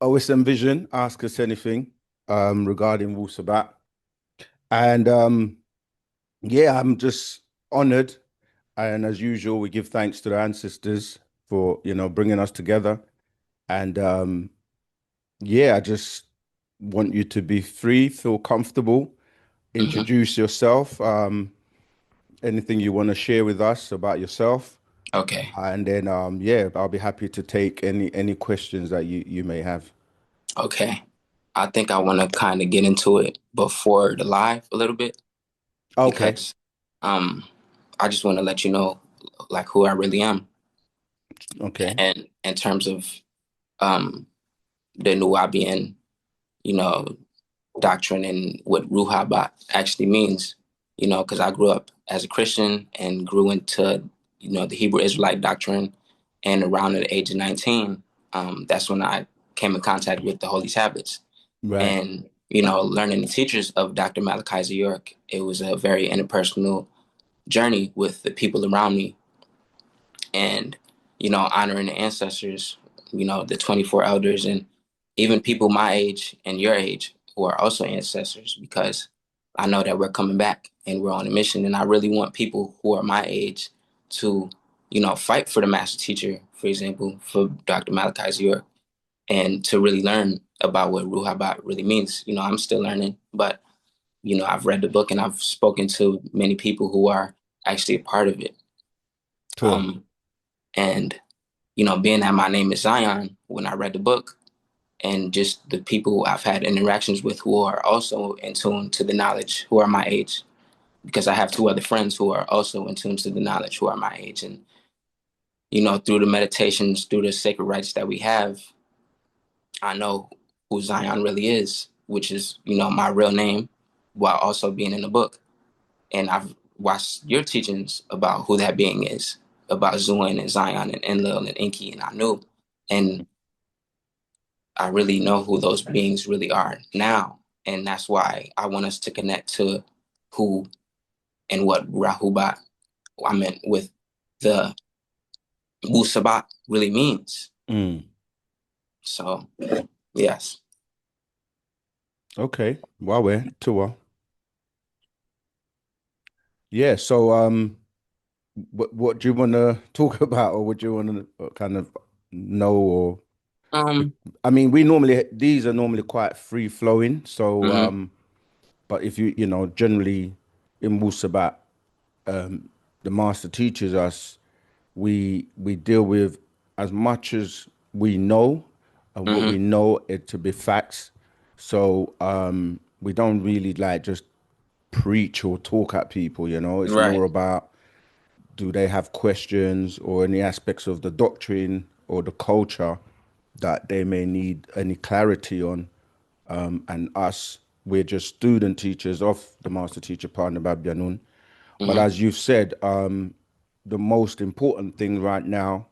OSM Vision, ask us anything regarding Wu-Sabat. And yeah, I'm just honored. And as usual, we give thanks to the ancestors for, bringing us together. And yeah, I just want you to be free, feel comfortable, Hmm. introduce yourself, anything you want to share with us about yourself. Okay. And then yeah, I'll be happy to take any questions that you may have. Okay. I think I want to kind of get into it before the live a little bit Okay. because um I just want to let you know like who I really am. Okay. And in terms of um the Nuwabian, you know, doctrine and what Ruhabat actually means, because I grew up as a Christian and grew into, the Hebrew Israelite doctrine. And around the age of 19, that's when I came in contact with the Holy Tablets. Right. And, learning the teachers of Dr. Malachi York, it was a very interpersonal journey with the people around me and, honoring the ancestors, the 24 elders and even people my age and your age who are also ancestors because I know that we're coming back and we're on a mission. And I really want people who are my age to, fight for the master teacher, for example, for Dr. Malachi York, and to really learn about what Ruhabat really means. I'm still learning, but, I've read the book and I've spoken to many people who are actually a part of it. Sure. Um, and, being that my name is Zion, when I read the book, and just the people I've had interactions with who are also in tune to the knowledge who are my age, because I have two other friends who are also in tune to the knowledge who are my age. And, through the meditations, through the sacred rites that we have, I know who Zion really is, which is, my real name while also being in the book. And I've watched your teachings about who that being is, about Zuin and Zion and Enlil and Enki and Anu. And I really know who those beings really are now. And that's why I want us to connect to who and what Rahubat, I meant with the Wu-Sabat really means. Mm. So, yes. Okay. Wawe, Tua. Yeah, so what do you want to talk about, or would you want to kind of know, or Um, I mean, these are normally quite free flowing, so mhm, but if generally in Wusabat, the master teaches us we deal with as much as we know and what we mhm, know it to be facts. So we don't really like just preach or talk at people, It's more right. about, do they have questions or any aspects of the doctrine or the culture that they may need any clarity on. And us, we're just student teachers of the master teacher partner Babyanun. But Mhm, as you've said, the most important thing right now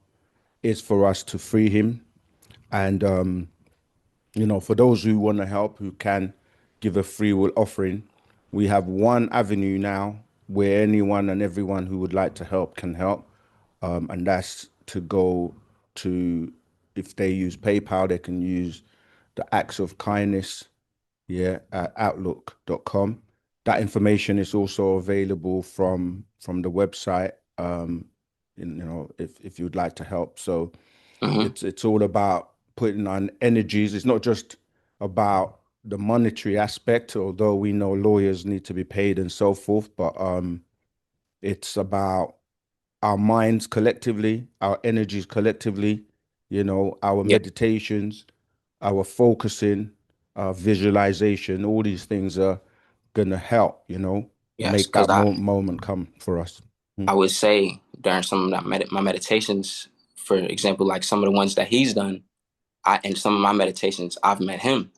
is for us to free him. And for those who want to help, who can give a free will offering, we have one avenue now where anyone and everyone who would like to help can help. And that's to go to, if they use PayPal, they can use the acts of kindness, yeah, at outlook.com. That information is also available from the website, if you'd like to help. So mhm, it's all about putting on energies. It's not just about the monetary aspect, although we know lawyers need to be paid and so forth, but it's about our minds collectively, our energies collectively, our yeah, meditations, our focusing, our visualization, all these things are gonna help, yes. make Because that moment come for us. I would say during some of my meditations, for example, like some of the ones that he's done, in some of my meditations, I've met him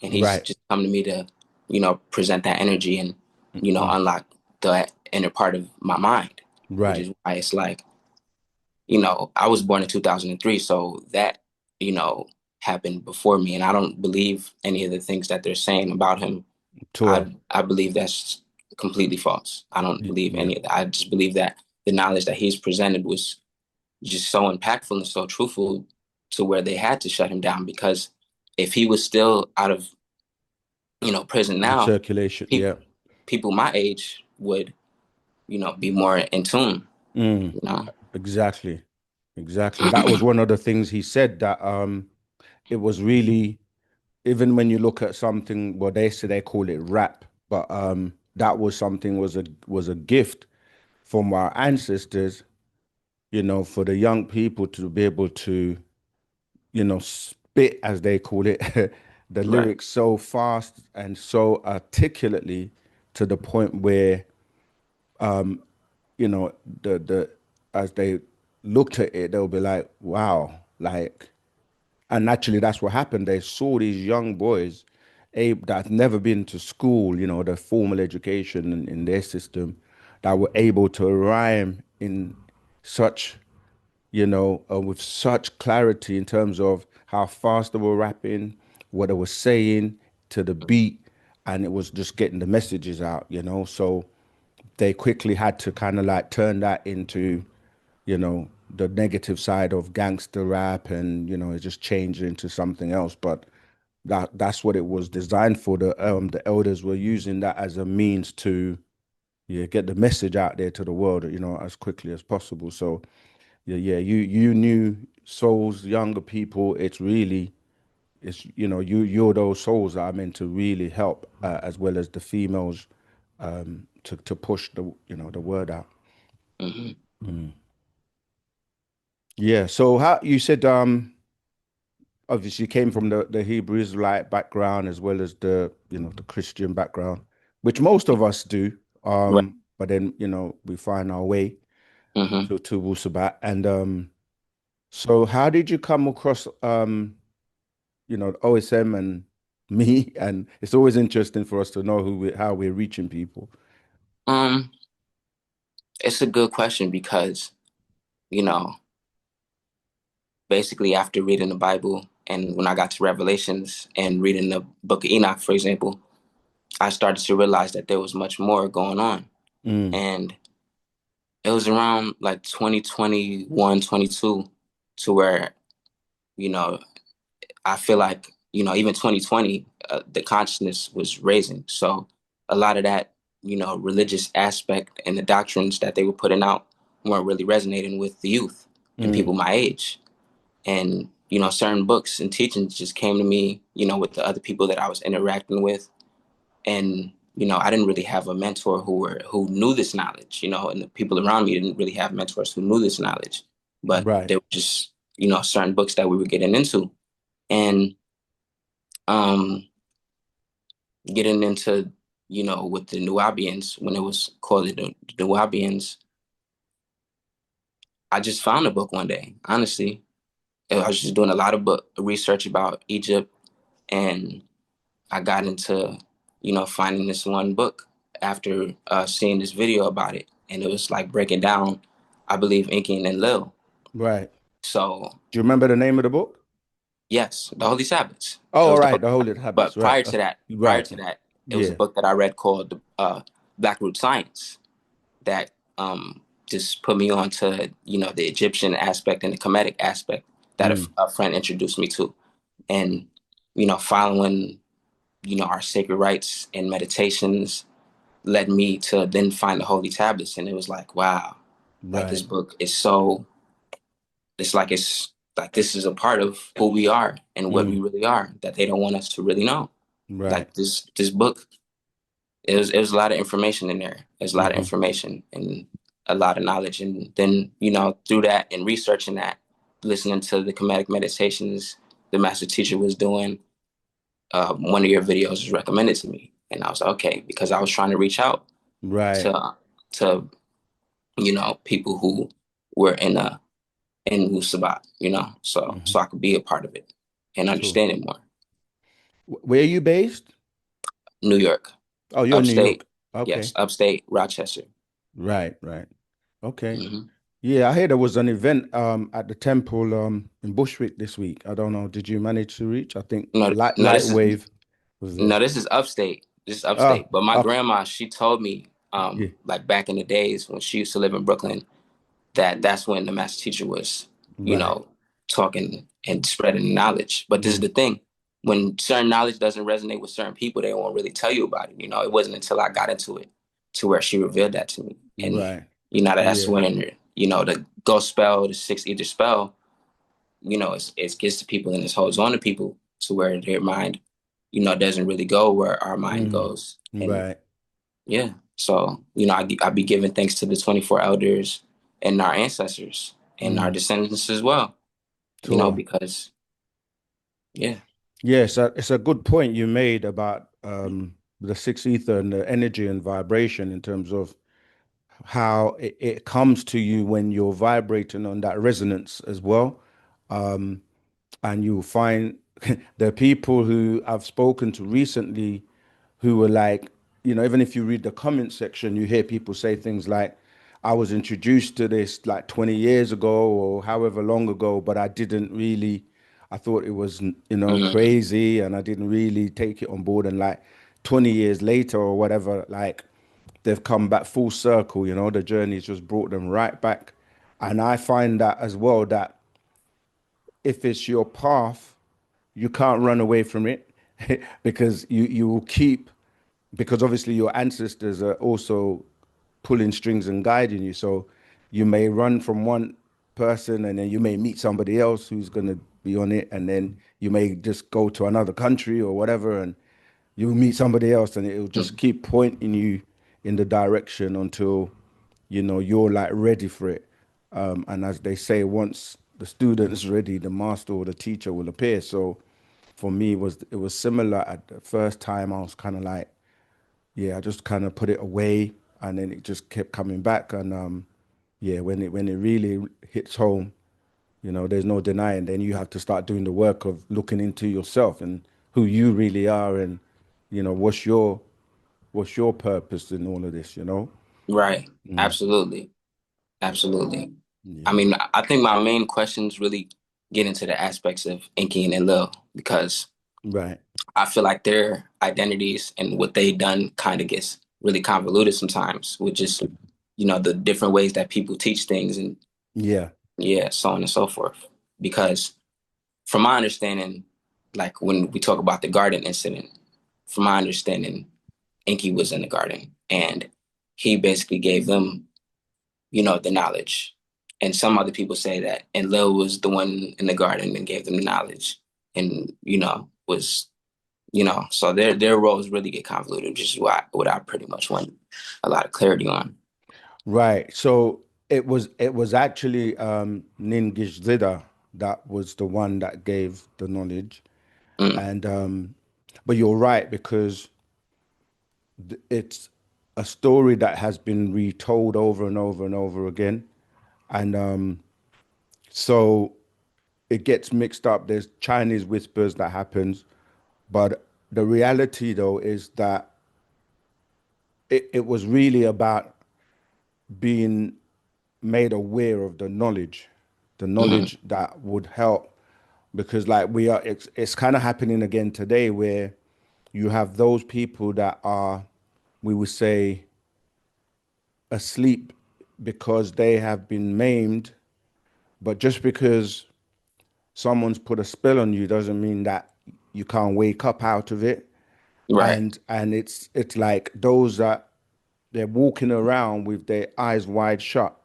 and he's Right, just come to me to, present that energy and, mm, unlock the inner part of my mind, which right, is why it's like, I was born in 2003. So that, you know, happened before me. And I don't believe any of the things that they're saying about him. tour, I believe that's completely false. I don't believe yeah, any of that. I just believe that the knowledge that he's presented was just so impactful and so truthful to where they had to shut him down because if he was still out of, prison In now, circulation, pe- yeah. people my age would, be more in tune, Mm, you know. exactly. Exactly. That was one of the things he said, that it was really, even when you look at something, well, they say they call it rap, but that was something, was a gift from our ancestors, for the young people to be able to, spit, as they call it, the Right. lyrics so fast and so articulately, to the point where, you know, the as they looked at it, they'll be like, wow, like, and naturally that's what happened. They saw these young boys, that never been to school, the formal education in their system, that were able to rhyme in such, with such clarity, in terms of how fast they were rapping, what they were saying to the beat, and it was just getting the messages out, So they quickly had to kind of like turn that into, the negative side of gangster rap, and it just changed into something else. But that's what it was designed for. The elders were using that as a means to, yeah, get the message out there to the world, as quickly as possible. So yeah, you knew souls, younger people. It's really, it's, you're those souls that are meant to really help, as well as the females, to push the word out. Hmm. Yeah. So how you said, obviously you came from the Hebrew Israelite background, as well as the, the Christian background, which most of us do. Right. But then, we find our way Hmm. to Wu-Sabat. And so how did you come across, OSM and me? And it's always interesting for us to know how we're reaching people. Um, it's a good question because, you know, basically after reading the Bible and when I got to Revelations and reading the book of Enoch, for example, I started to realize that there was much more going on. Mm, And it was around like 2021, 22, to where, you know, I feel like, even 2020, the consciousness was raising. So a lot of that, religious aspect and the doctrines that they were putting out weren't really resonating with the youth and mm, people my age. And, certain books and teachings just came to me, with the other people that I was interacting with. And, I didn't really have a mentor who knew this knowledge, and the people around me didn't really have mentors who knew this knowledge. But right, there were just, certain books that we were getting into. And um getting into, with the Nubians, when it was called the Nubians, I just found a book one day, honestly. I was just doing a lot of book research about Egypt, and I got into, finding this one book after seeing this video about it. And it was like breaking down, I believe, Incan and Lil. right. So, Do you remember the name of the book? yes, the Holy Sabbaths. Oh, It all was the right, Holy the Holy Sabbaths. Habits, But right. prior Right. to that, it was a Yeah. book that I read called Blackroot Science that just put me on to, the Egyptian aspect and the Kemetic aspect that Mm, a friend introduced me to. And, following, our sacred rites and meditations led me to then find the Holy Tablets. And it was like, wow, like this right. book is so, it's like this is a part of who we are and what we Mm, really are that they don't want us to really know. right. Like this book, it was a lot of information in there. There's a lot of Hmm. information and a lot of knowledge. And then, through that and researching that, listening to the Kemetic meditations the master teacher was doing, one of your videos was recommended to me. And I was like, okay, because I was trying to reach out Right. to people who were in Wu-Sabat, Hmm. so I could be a part of it and True. understand it more. Where are you based? New York, Oh, you're in New upstate, York. Okay. yes, upstate, Rochester. Right, right. Okay. Hmm. Yeah, I heard there was an event at the temple in Bushwick this week. I don't know. Did you manage to reach? I think No, no, Light Wave was there. this is upstate. This is Oh, upstate. But my okay. grandma, she told me, Yeah. like back in the days when she used to live in Brooklyn, that's when the master teacher was, you Right. know, talking and spreading knowledge. But this is Mm, the thing. when certain knowledge doesn't resonate with certain people, they won't really tell you about it. You know, it wasn't until I got into it to where she revealed that to me. And, Right. you know, that's Yeah. when, you know, the ghost spell, the six ether spell, you know, it gets to people and it holds on to people to where their mind, you know, doesn't really go where our mind Mm. goes. And Right. yeah, so, you know, I be giving thanks to the 24 elders and our ancestors and our Mm. descendants as well, you know, Sure. because, yeah. Yes, it's a good point you made about the six ether and the energy and vibration in terms of how it comes to you when you're vibrating on that resonance as well. And you'll find there are people who I've spoken to recently who were like, even if you read the comment section, you hear people say things like, I was introduced to this like 20 years ago or however long ago, but I didn't really, I thought it was, Mm-hmm. crazy and I didn't really take it on board. And like 20 years later or whatever, like they've come back full circle, the journey's just brought them right back. And I find that as well, that if it's your path, you can't run away from it because you will keep, because obviously your ancestors are also pulling strings and guiding you. So you may run from one person and then you may meet somebody else who's going to be on it, and then you may just go to another country or whatever and you'll meet somebody else, and it'll just keep pointing you in the direction until you're like ready for it. And as they say, once the student is ready, the master or the teacher will appear. So for me, it was similar. At the first time I was kind of like, yeah, I just kind of put it away, and then it just kept coming back. And yeah, when it really hits home, there's no denying. Then you have to start doing the work of looking into yourself and who you really are, and what's your purpose in all of this. Right. Absolutely. Absolutely. I Yeah. mean, I think my main questions really get into the aspects of Inky and Lil because Right. I feel like their identities and what they done kind of gets really convoluted sometimes with just, you know, the different ways that people teach things and Yeah. yeah, so on and so forth. Because from my understanding, like when we talk about the garden incident, from my understanding, Inky was in the garden and he basically gave them, you know, the knowledge. And some other people say that and Lil was the one in the garden and gave them the knowledge and, you know, was, you know, so their roles really get convoluted, which is what I pretty much want a lot of clarity on. Right. So it was actually Ningishzida that was the one that gave the knowledge. Mm, And but you're right, because it's a story that has been retold over and over and over again. And so it gets mixed up. There's Chinese whispers that happens, but the reality though is that it was really about being made aware of the mm, knowledge that would help, because like it's kind of happening again today, where you have those people that are, we would say, asleep because they have been maimed, but just because someone's put a spell on you doesn't mean that you can't wake up out of it. right. And it's like those that they're walking around with their eyes wide shut.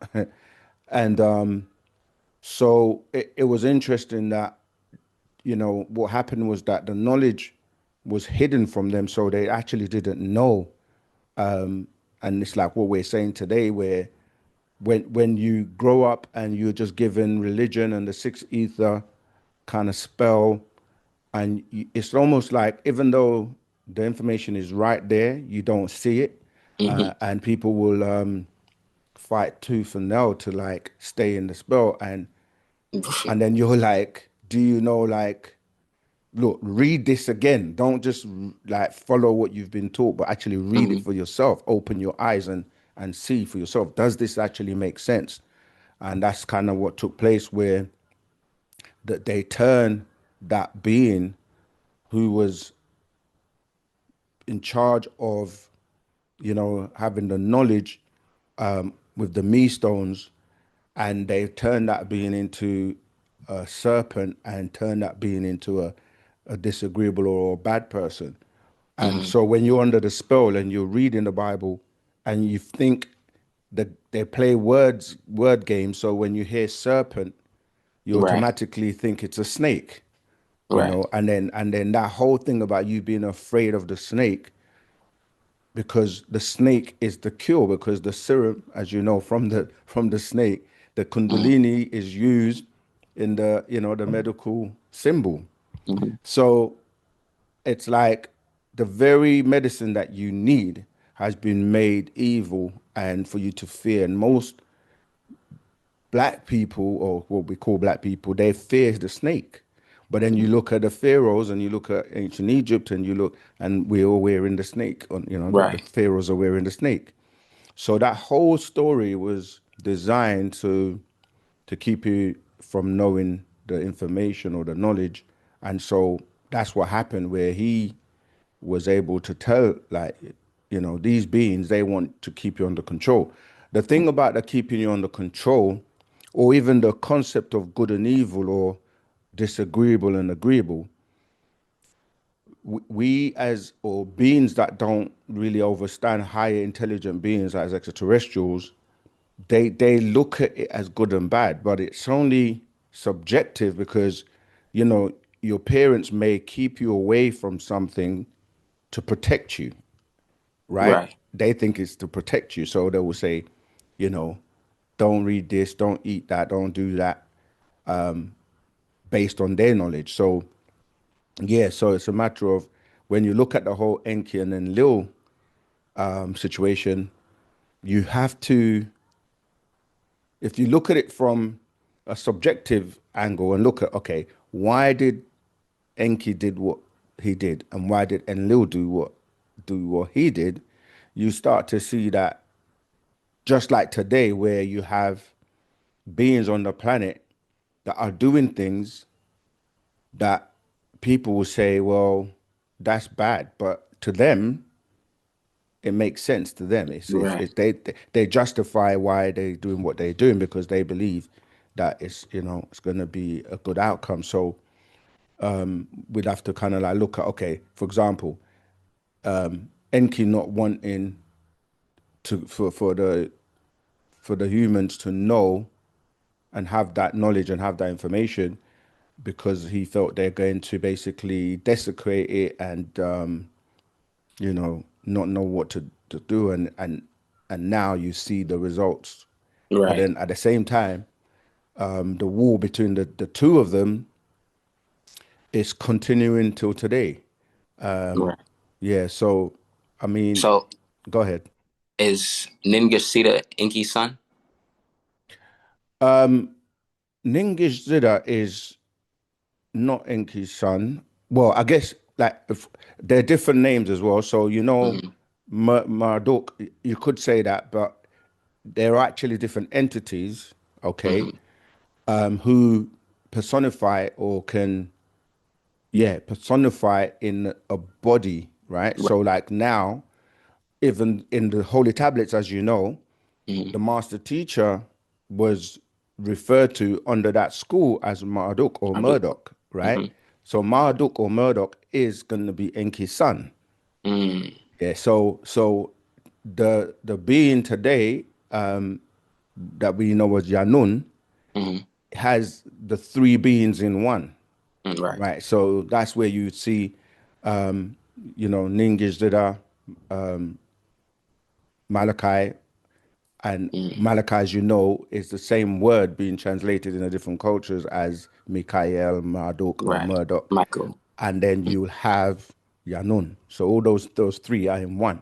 And so it was interesting that what happened was that the knowledge was hidden from them, so they actually didn't know. And it's like what we're saying today, where when you grow up and you're just given religion and the sixth ether kind of spell, and it's almost like, even though the information is right there, you don't see it. Hmm. And people will fight tooth and nail to like stay in the spell, and then you're like, do you know, like, look, read this again. Don't just like follow what you've been taught, but actually read it Hmm. for yourself. Open your eyes and see for yourself. Does this actually make sense? And that's kind of what took place, where that they turn that being who was in charge of, having the knowledge, with the me stones, and they turn that being into a serpent and turn that being into a disagreeable or a bad person. And Mm-hmm. so when you're under the spell and you're reading the Bible and you think that they play word games, so when you hear serpent, you Right. automatically think it's a snake, Right. and then that whole thing about you being afraid of the snake, because the snake is the cure, because the serum, as you know, from the snake, the Mm-hmm. kundalini is used in the, the medical symbol. Mm-hmm. So it's like the very medicine that you need has been made evil and for you to fear. And most black people, or what we call black people, they fear the snake. But then you look at the pharaohs and you look at ancient Egypt and you look, and we're all wearing the snake. On, the Right. pharaohs are wearing the snake. So that whole story was designed to keep you from knowing the information or the knowledge. And so that's what happened, where he was able to tell, like, these beings, they want to keep you under control. The thing about the keeping you under control, or even the concept of good and evil, or disagreeable and agreeable, we as, or beings that don't really understand higher intelligent beings as extraterrestrials, they look at it as good and bad, but it's only subjective, because you know your parents may keep you away from something to protect you, right? Right. They think it's to protect you, so they will say, you know, don't read this, don't eat that, don't do that, based on their knowledge. So yeah, so it's a matter of, when you look at the whole Enki and then Lil situation, you have to, if you look at it from a subjective angle and look at, okay, why did Enki did what he did, and why did Enlil do what he did, you start to see that, just like today, where you have beings on the planet that are doing things that people will say, well, that's bad, but to them, it makes sense to them. Right. They justify why they're doing what they're doing, because they believe that it's going to be a good outcome. So we'd have to kind of like look at, okay, for example, Enki not wanting to for the humans to know and have that knowledge and have that information, because he felt they're going to basically desecrate it, and not know what to do, and now you see the results. But Right. then at the same time, the war between the two of them is continuing till today. Right. Yeah, so I mean, So go ahead. is Ningasita Inky's son? Ningish Zida is not Enki's son. Well, I guess, like, if, they're different names as well. So Mm-hmm. Marduk, you could say that, but they're actually different entities. Okay, Mm-hmm. who personify, or can, yeah, personify in a body, right? Right. So like now, even in the holy tablets, as you know, Mm-hmm. the master teacher was referred to under that school as Marduk or I do. Murdoch, right? Mm-hmm. So Marduk or Murdoch is going to be Enki's son. Mm. Yeah. So the being today, that we know as Yanun, Mm-hmm. has the three beings in one, Mm, right. right? So that's where you see, Ningizida, Malachi, and Mm. Malachi, as you know, is the same word being translated in the different cultures as Mikael, Marduk, or Right. Murdoch, Michael. and then you'll have Yanun. So all those three are in one.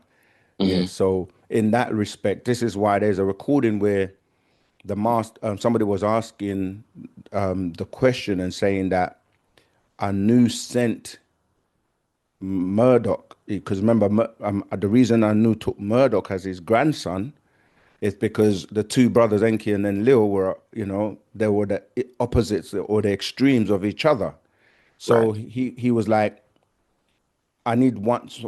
Yeah. Mm-hmm. So in that respect, this is why there's a recording where the master, somebody was asking the question and saying that Anu sent Murdoch, because remember, the reason Anu took Murdoch as his grandson is because the two brothers Enki and then Lil were, they were the opposites or the extremes of each other. Right. So he was like, I need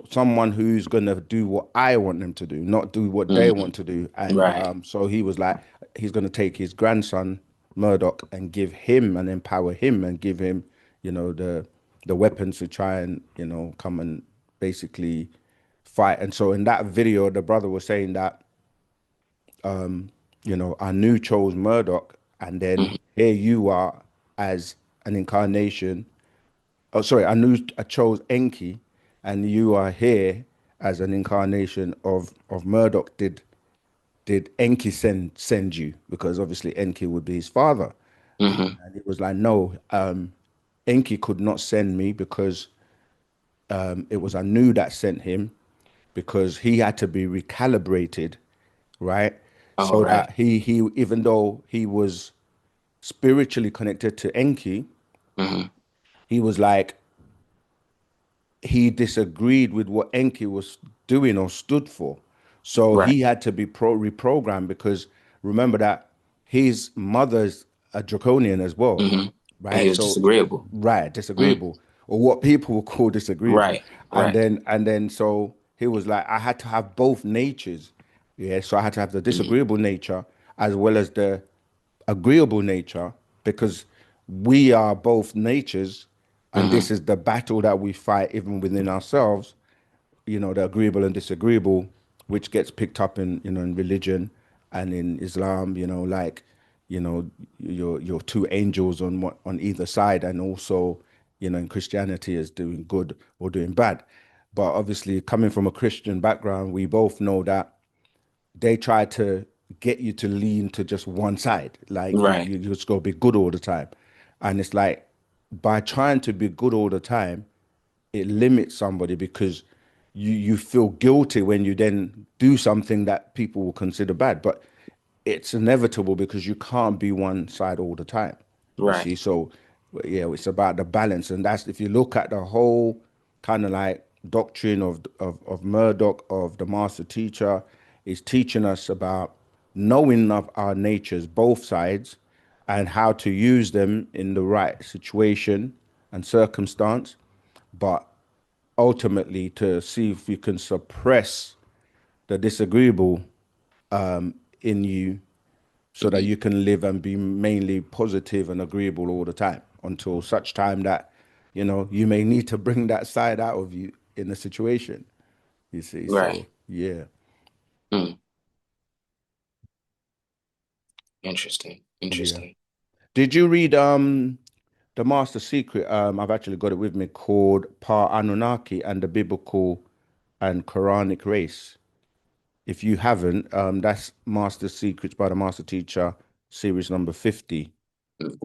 someone who's gonna do what I want them to do, not do what they Mm-hmm. want to do. And Right. so he was like, he's gonna take his grandson Murdoch and give him and empower him and give him, the the weapons to try and, come and basically fight. And so in that video, the brother was saying that, Anu chose Murdoch, and then here you are as an incarnation. Oh, sorry, I chose Enki, and you are here as an incarnation of Murdoch. Did Enki send you? Because obviously Enki would be his father. Mm-hmm. And it was like, no, Enki could not send me because it was Anu that sent him, because he had to be recalibrated, right? All So right. that he even though he was spiritually connected to Enki, Mm-hmm. he was like, he disagreed with what Enki was doing or stood for. So Right. he had to be reprogrammed, because remember that his mother's a draconian as well, Mm-hmm. And he right? was So disagreeable. right, Mm-hmm. disagreeable, or what people would call disagreeable. Right. And Right. then so he was like, I had to have both natures. Yeah, so I had to have the Mm-hmm. disagreeable nature as well as the agreeable nature, because we are both natures, and Mm-hmm. this is the battle that we fight even within ourselves, the agreeable and disagreeable, which gets picked up in, in religion and in Islam, like, your two angels on either side, and also, in Christianity is doing good or doing bad. But obviously, coming from a Christian background, we both know that they try to get you to lean to just one side. Like Right. you just go be good all the time. And it's like, by trying to be good all the time, it limits somebody, because you feel guilty when you then do something that people will consider bad. But it's inevitable, because you can't be one side all the time. You Right. see, so yeah, it's about the balance, and that's, if you look at the whole kind of like doctrine of Murdoch, of the master teacher, is teaching us about knowing of our natures, both sides, and how to use them in the right situation and circumstance, but ultimately to see if you can suppress the disagreeable in you, so that Mm-hmm. you can live and be mainly positive and agreeable all the time, until such time that you may need to bring that side out of you in a situation, you see. Right. So yeah. Mm. Interesting. Yeah. Interesting. Did you read the Master Secret? I've actually got it with me, called Par Anunnaki and the Biblical and Quranic Race. If you haven't, that's Master Secrets by the Master Teacher, series number 50. Mm.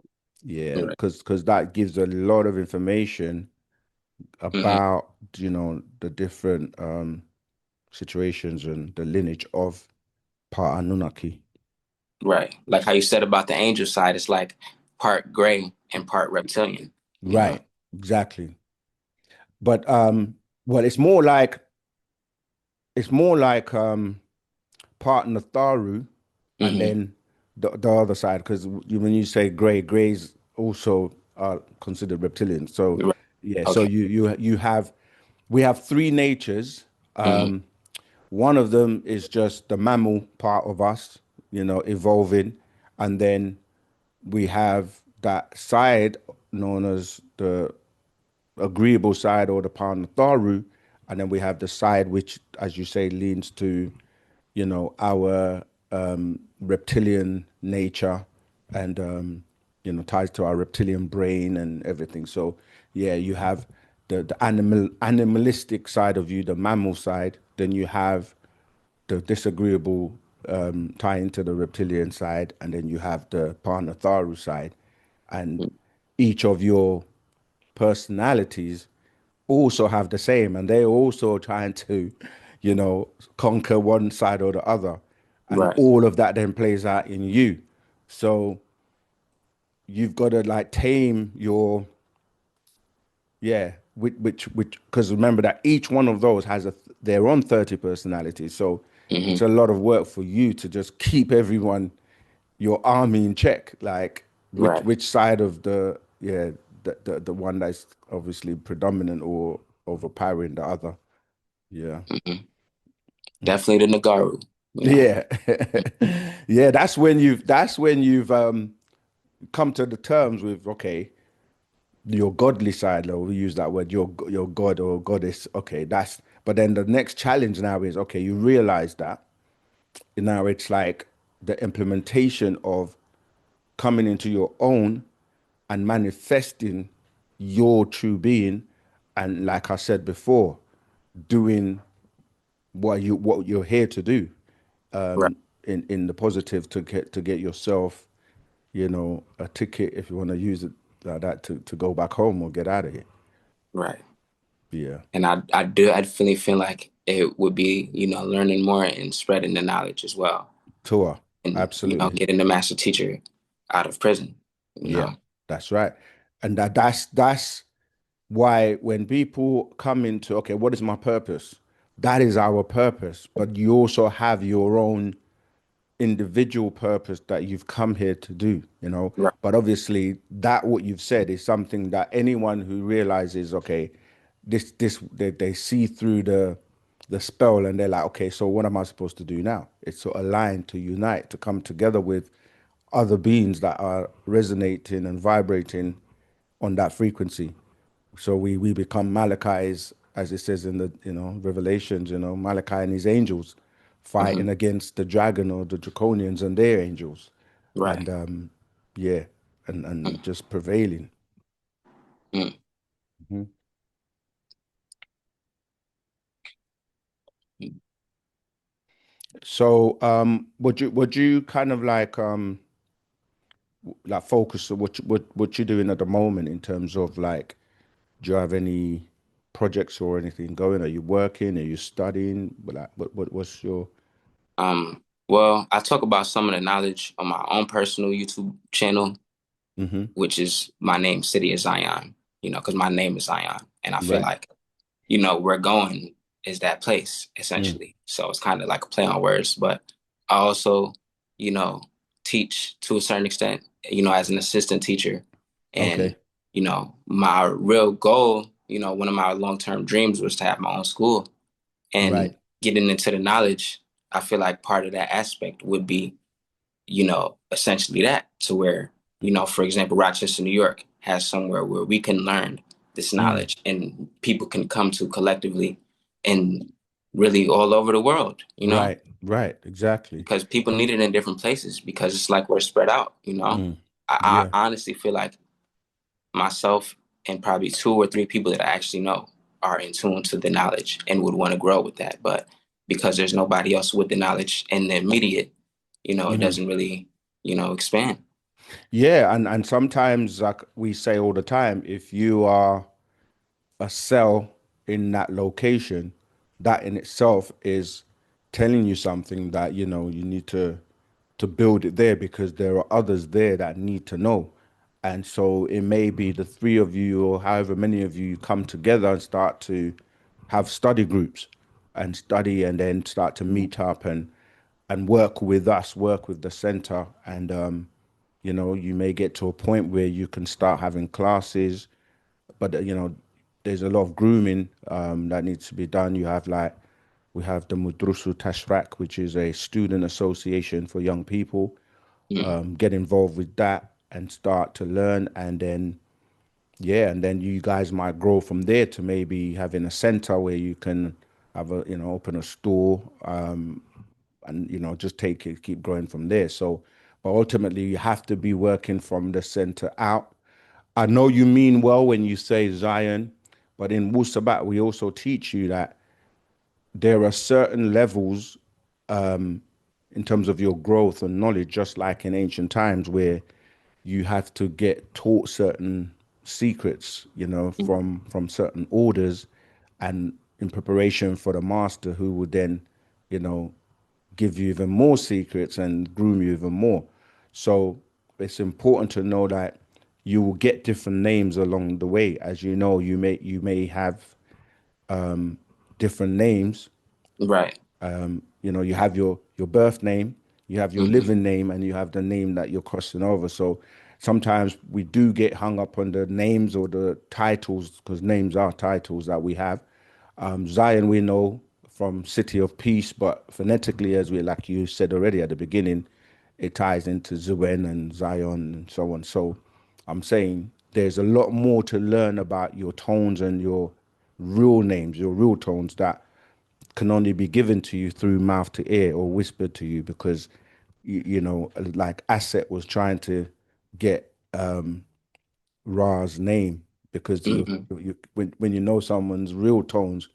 Yeah, Right. because that gives a lot of information Mm-hmm. about, the different situations and the lineage of Pa Anunnaki. Right. Like how you said about the angel side, it's like part gray and part reptilian, you know? Right, exactly. But well, it's more like part Natharu, and Mm-hmm. then the other side, because when you say gray, grays also are considered reptilian. So Right. yeah, so Okay. we have three natures. Mm-hmm. One of them is just the mammal part of us, evolving, and then we have that side known as the agreeable side, or the Panatharu, and then we have the side which, as you say, leans to, our reptilian nature, and ties to our reptilian brain and everything. So yeah, you have the animalistic side of you, the mammal side. Then you have the disagreeable, tying to the reptilian side, and then you have the Panatharu side, and each of your personalities also have the same, and they're also trying to, conquer one side or the other, and Right. all of that then plays out in you. So you've got to like tame your, yeah, which, because remember that each one of those has their own 30 personalities. So it's Mm-hmm. a lot of work for you to just keep everyone, your army in check. Like Right. which side of the, yeah, the one that's obviously predominant or overpowering the other. Yeah. Mm-hmm. Definitely the Nagaru, you know? Yeah. Yeah, that's when you've come to the terms with, okay, your godly side, though, we use that word, your god or goddess. Okay, that's, but then the next challenge now is, okay, you realize that now it's like the implementation of coming into your own and manifesting your true being, and like I said before, doing what you're here to do, Right. in the positive, to get yourself, a ticket, if you want to use it like that, to go back home or get out of here. Right. Yeah. And I definitely feel like it would be, learning more and spreading the knowledge as well. Tour. And, Absolutely. getting the master teacher out of prison, you Yeah, know. that's right. And that's why when people come into, okay, what is my purpose? That is our purpose. But you also have your own individual purpose that you've come here to do, Right. But obviously, that what you've said is something that anyone who realizes, okay, they see through the spell, and they're like, okay, so what am I supposed to do now? It's to align, to unite, to come together with other beings that are resonating and vibrating on that frequency. So we become Malachi's, as it says in the Revelations, Malachi and his angels Hmm. fighting against the dragon or the draconians and their angels, and Right. yeah, and just prevailing. Mm-hmm. Mhm. So would you kind of like focus on what you're doing at the moment in terms of, like, do you have any projects or anything going? Are you working? Are you studying? Like, what's your? Well, I talk about some of the knowledge on my own personal YouTube channel, Hmm. which is my name, City of Zion, because my name is Zion. And I feel Right. like, where going is that place, Mm. essentially. So it's kind of like a play on words. But I also, you know, teach to a certain extent, as an assistant teacher. And, Okay. my real goal, one of my long-term dreams was to have my own school. Right. And getting into the knowledge, I feel like part of that aspect would be, essentially that, to where, for example, Rochester, New York has somewhere where we can learn this Mm. knowledge and people can come to collectively and really all over the world, Right. Right. Exactly. because people need it in different places because it's like we're spread out. Mm. Yeah. I honestly feel like myself and probably two or three people that I actually know are in tune to the knowledge and would want to grow with that. But because there's nobody else with the knowledge in the immediate, it Hmm. doesn't really, expand. Yeah. And sometimes, like we say all the time, if you are a cell in that location, that in itself is telling you something, that you need to build it there, because there are others there that need to know. And so it may be the three of you, or however many of you, come together and start to have study groups and study, and then start to meet up and work with us, work with the center. And you may get to a point where you can start having classes, but there's a lot of grooming that needs to be done. We have the Mudrusu Tashrak, which is a student association for young people. Mm, Get involved with that and start to learn, and then, yeah, and then you guys might grow from there to maybe having a center where you can have open a store, and just take it, keep growing from there. So, but ultimately you have to be working from the center out. I know you mean well when you say Zion, but in Wu-Sabat we also teach you that there are certain levels, in terms of your growth and knowledge, just like in ancient times, where you have to get taught certain secrets, mm, from certain orders, and in preparation for the master, who would then, you know, give you even more secrets and groom you even more. So it's important to know that you will get different names along the way. As you know, you may have different names. right. You have your birth name, you have your Hmm. living name, and you have the name that you're crossing over. So sometimes we do get hung up on the names or the titles, because names are titles that we have. Zion, we know from City of Peace, but phonetically, as we like you said already at the beginning, it ties into Zuen and Zion and so on. So I'm saying there's a lot more to learn about your tones and your real names, your real tones that can only be given to you through mouth to ear or whispered to you because you know, like Asset was trying to get Ra's name because Hmm. when you know someone's real tones,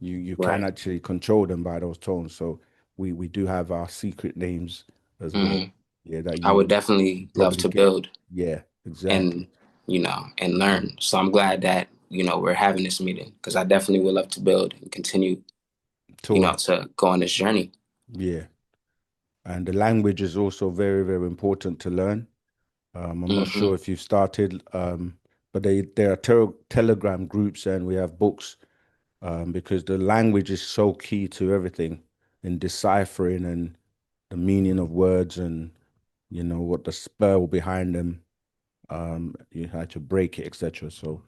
you can Right. actually control them by those tones. So we do have our secret names as well. Hmm. Yeah, that I would you definitely love probably to get. build Yeah, exactly. and, and learn. So I'm glad that, we're having this meeting because I definitely would love to build and continue, Tour. to go on this journey. Yeah. And the language is also very, very important to learn. I'm not Hmm. sure if you've started, but there are Telegram groups and we have books because the language is so key to everything in deciphering and the meaning of words and you know what the spell behind them. You had to break it, etc. So,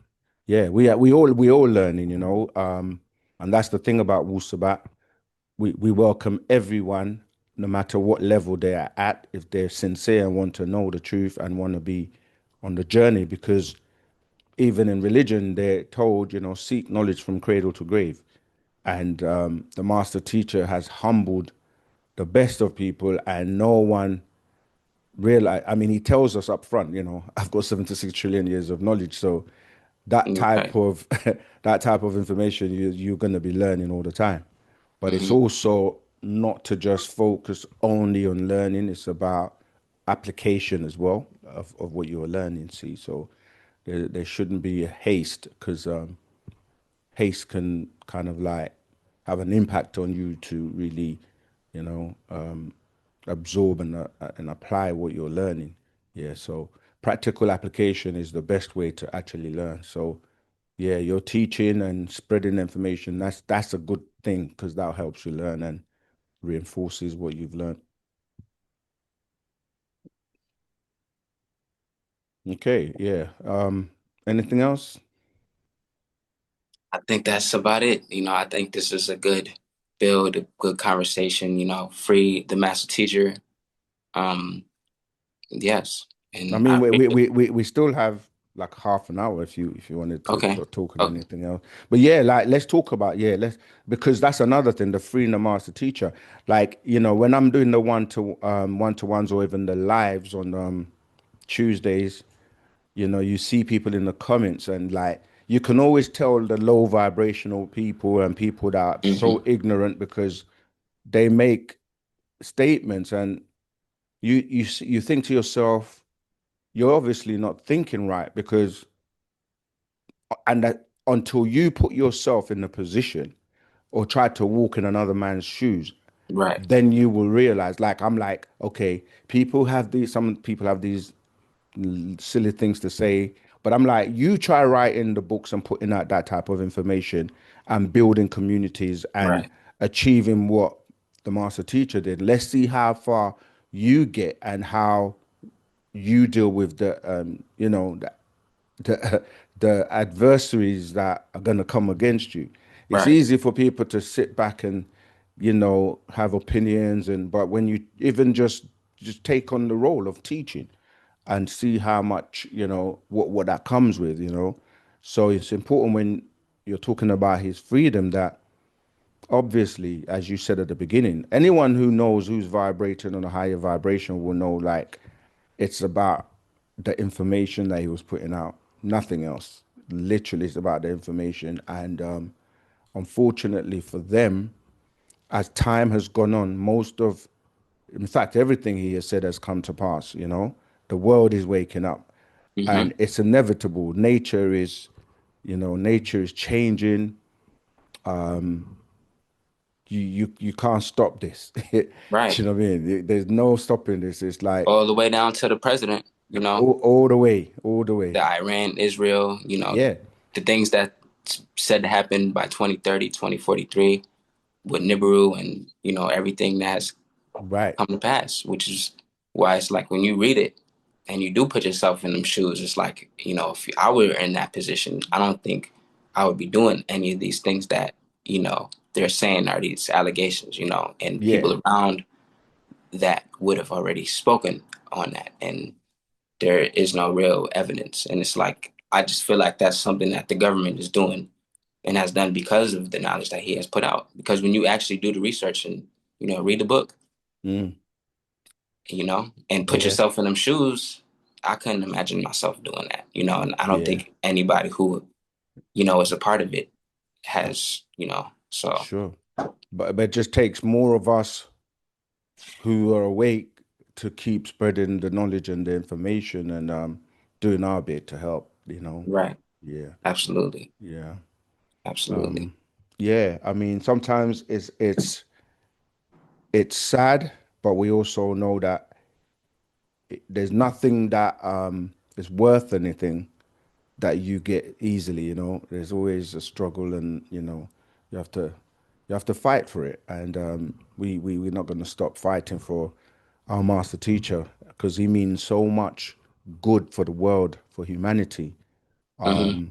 yeah, we all learning, you know, and that's the thing about Wu-Sabat. We welcome everyone, no matter what level they are at, if they're sincere and want to know the truth and want to be on the journey, because even in religion, they're told, you know, seek knowledge from cradle to grave. And the master teacher has humbled the best of people, and no one realize. I mean, he tells us up front, you know, I've got 76 trillion years of knowledge, so that type Okay. of that type of information you're going to be learning all the time. But it's Hmm. also not to just focus only on learning. It's about application as well of what you're learning. See, so there shouldn't be a haste because haste can kind of like have an impact on you to really, you know, absorb and apply what you're learning. Yeah, so practical application is the best way to actually learn. So yeah, you're teaching and spreading information. That's a good thing because that helps you learn and reinforces what you've learned. Okay, yeah. Anything else? I think that's about it. I think this is a good build, a good conversation, free the master teacher. Um, yes. I And I mean, appreciate it. we still have like half an hour if you wanted to Okay. talk on Okay. anything else. But yeah, like let's talk about let's because that's another thing, the freeing the master teacher. Like, you know, when I'm doing the one to ones or even the lives on Tuesdays, you know, you see people in the comments and like you can always tell the low vibrational people and people that are Hmm. so ignorant because they make statements and you think to yourself, you're obviously not thinking right because and that until you put yourself in a position or try to walk in another man's shoes, Right. then you will realize, like, I'm like, okay, some people have these silly things to say, but I'm like, you try writing the books and putting out that type of information and building communities and Right. achieving what the master teacher did. Let's see how far you get and how you deal with you know, the the adversaries that are going to come against you. It's Right. easy for people to sit back and you know have opinions and but when you even just take on the role of teaching and see how much you know what that comes with, you know. So it's important when you're talking about his freedom that obviously, as you said at the beginning, anyone who knows who's vibrating on a higher vibration will know like it's about the information that he was putting out, nothing else. Literally, it's about the information. And unfortunately for them, as time has gone on, in fact, everything he has said has come to pass. You know, the world is waking up, Hmm. and it's inevitable. Nature is changing. You can't stop this. Do Right. you know what I mean? There's no stopping this. It's like All the way down to the president, all the way, all the way. the Iran, Israel, Yeah, the things that said to happen by 2030, 2043 with Nibiru and, everything that has right. come to pass, which is why it's like when you read it and you do put yourself in them shoes, it's like, if I were in that position, I don't think I would be doing any of these things that, they're saying are these allegations, and Yeah, people around that would have already spoken on that. And there is no real evidence. And it's like, I just feel like that's something that the government is doing and has done because of the knowledge that he has put out. Because when you actually do the research and, read the book, Mm. and put Yeah. yourself in them shoes, I couldn't imagine myself doing that, and I don't Yeah. think anybody who, is a part of it has, so. Sure. But it just takes more of us who are awake to keep spreading the knowledge and the information and doing our bit to help. Right. Yeah. Absolutely. Yeah. Absolutely. Um, yeah. I mean, sometimes it's sad, but we also know that there's nothing that is worth anything that you get easily. There's always a struggle, and you have to fight for it. And we're not going to stop fighting for our master teacher, because he means so much good for the world, for humanity. Mm-hmm.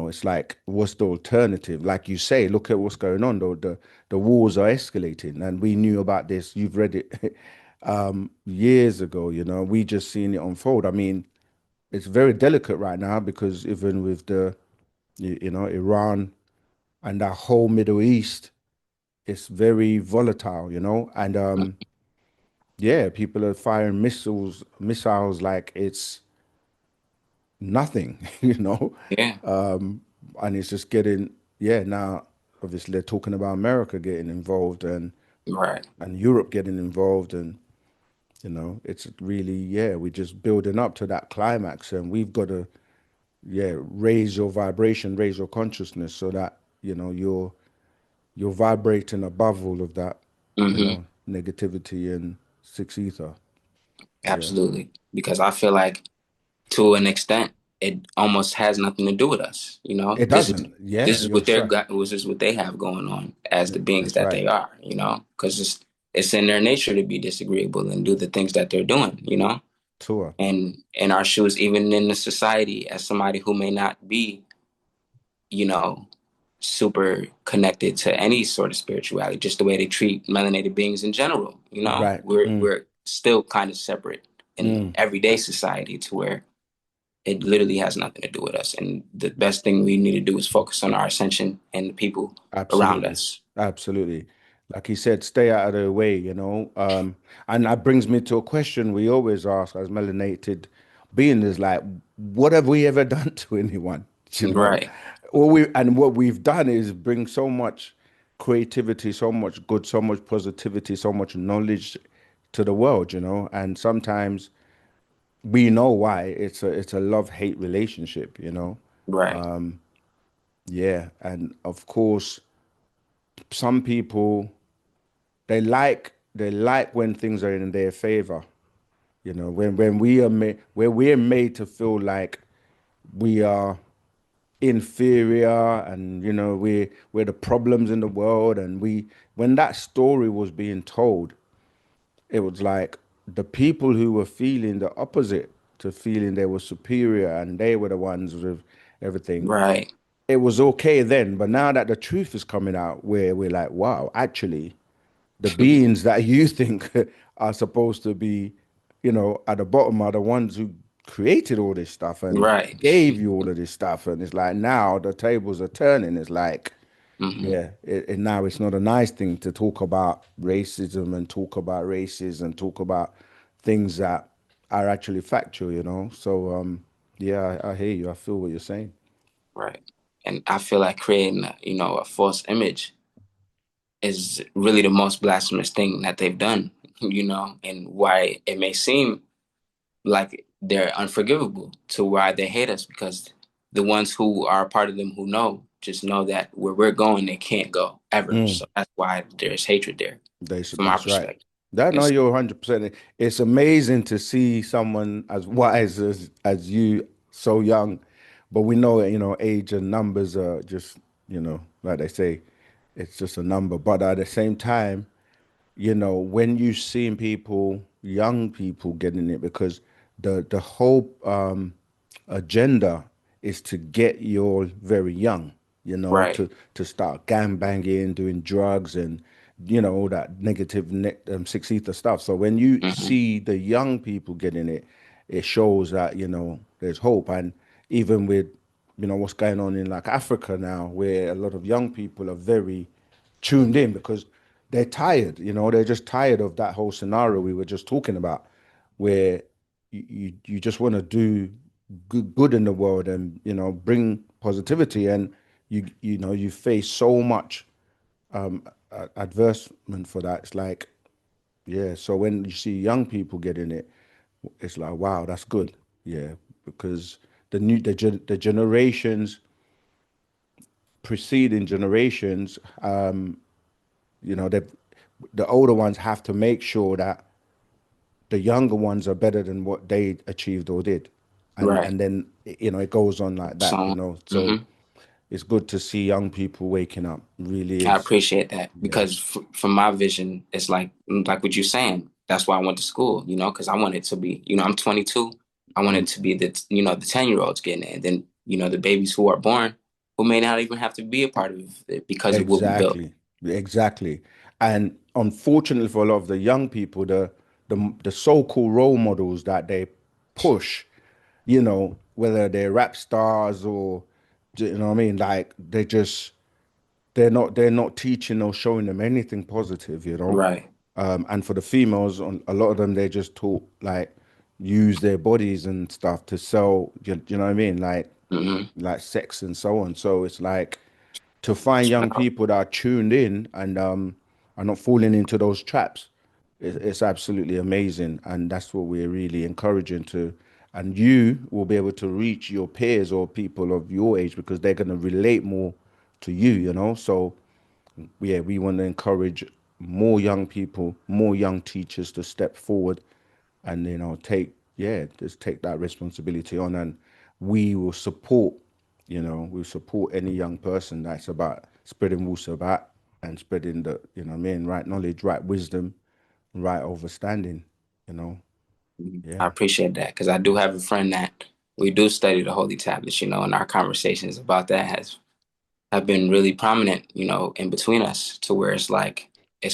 It's like, what's the alternative? Like you say, look at what's going on. The wars are escalating, and we knew about this. You've read it years ago. We just seen it unfold. I mean, it's very delicate right now, because even with Iran and that whole Middle East, it's very volatile. And yeah, people are firing missiles like it's nothing. you know, Yeah. and it's just getting, yeah. Now, obviously, they're talking about America getting involved, Right. and Europe getting involved, and it's really, yeah, we're just building up to that climax, and we've got to, yeah, raise your vibration, raise your consciousness, so that you're vibrating above all of that, Mm-hmm. negativity and six ether. Yeah, Absolutely. Because I feel like to an extent, it almost has nothing to do with us. it This is doesn't. Yeah, this is you're what they're right. got. This is what they have going on as the beings That's that right. they are. Because it's in their nature to be disagreeable and do the things that they're doing. Tour. And in our shoes, even in the society, as somebody who may not be, you know, super connected to any sort of spirituality, just the way they treat melanated beings in general. Right. We're still kind of separate in Mm, everyday society to where it literally has nothing to do with us. And the best thing we need to do is focus on our ascension and the people around absolutely. us. Absolutely. Like he said, stay out of the way. And that brings me to a question we always ask as melanated beings, like, what have we ever done to anyone? You know? Right, What we've done is bring so much creativity, so much good, so much positivity, so much knowledge to the world. And sometimes we know why. It's a love-hate relationship. right, Yeah. And of course, some people, they like when things are in their favor. When we're made to feel like we are inferior, and we're the problems in the world, and when that story was being told, it was like the people who were feeling the opposite, to feeling they were superior and they were the ones with everything. right, It was okay then, but now that the truth is coming out, where we're like, wow, actually, the beings that you think are supposed to be, at the bottom, are the ones who created all this stuff and right. gave you all of this stuff. And it's like, now the tables are turning. It's like, Hmm. yeah, and now it's not a nice thing to talk about racism and talk about races and talk about things that are actually factual. So, yeah, I hear you. I feel what you're saying. Right. And I feel like creating, a false image is really the most blasphemous thing that they've done, and why it may seem like they're unforgivable to why they hate us, because the ones who are a part of them who know just know that where we're going, they can't go ever. Mm. So that's why there's hatred there from our That's right. perspective. That no, It's you're 100%. It's amazing to see someone as wise as you, so young, but we know age and numbers are just like they say, it's just a number. But at the same time, when you seeing people, young people getting it, because the whole agenda is to get you all very young, right. to start gang banging, doing drugs, and all that negative six ether stuff. So when you Hmm. see the young people getting it, it shows that there's hope. And even with, what's going on in like Africa now, where a lot of young people are very tuned in because they're tired, they're just tired of that whole scenario we were just talking about, where you just want to do good in the world and, bring positivity. And you face so much adversement for that. It's like, yeah. So when you see young people getting it, it's like, wow, that's good. Yeah, because the generations preceding generations, they the older ones have to make sure that the younger ones are better than what they achieved or did, and Right. and then it goes on like that. So, So it's good to see young people waking up. Really I is. appreciate that Yeah. because from my vision, it's like what you're saying. That's why I went to school, because I wanted to be, I'm 22. I wanted to be the 10-year-olds getting it. And then, the babies who are born who may not even have to be a part of it because of what we built. Exactly, exactly. And unfortunately for a lot of the young people, the so-called role models that they push, whether they're rap stars or, you know what I mean, like they're not teaching or showing them anything positive. Right. And for the females, on a lot of them, they just taught like use their bodies and stuff to sell. You know what I mean, hmm like sex and so on. So it's like to find young people that are tuned in and are not falling into those traps. It's absolutely amazing, and that's what we're really encouraging to. And you will be able to reach your peers or people of your age because they're going to relate more to you. So yeah, we want to encourage more young people, more young teachers to step forward and just take that responsibility on, and we will support, we'll support any young person that's about spreading Wu-Sabat and spreading the, what I mean, right knowledge, right wisdom, right understanding, you know. I Yeah. appreciate that because I do have a friend that we do study the holy tablets, and our conversations about that have been really prominent, in between us to where it's like a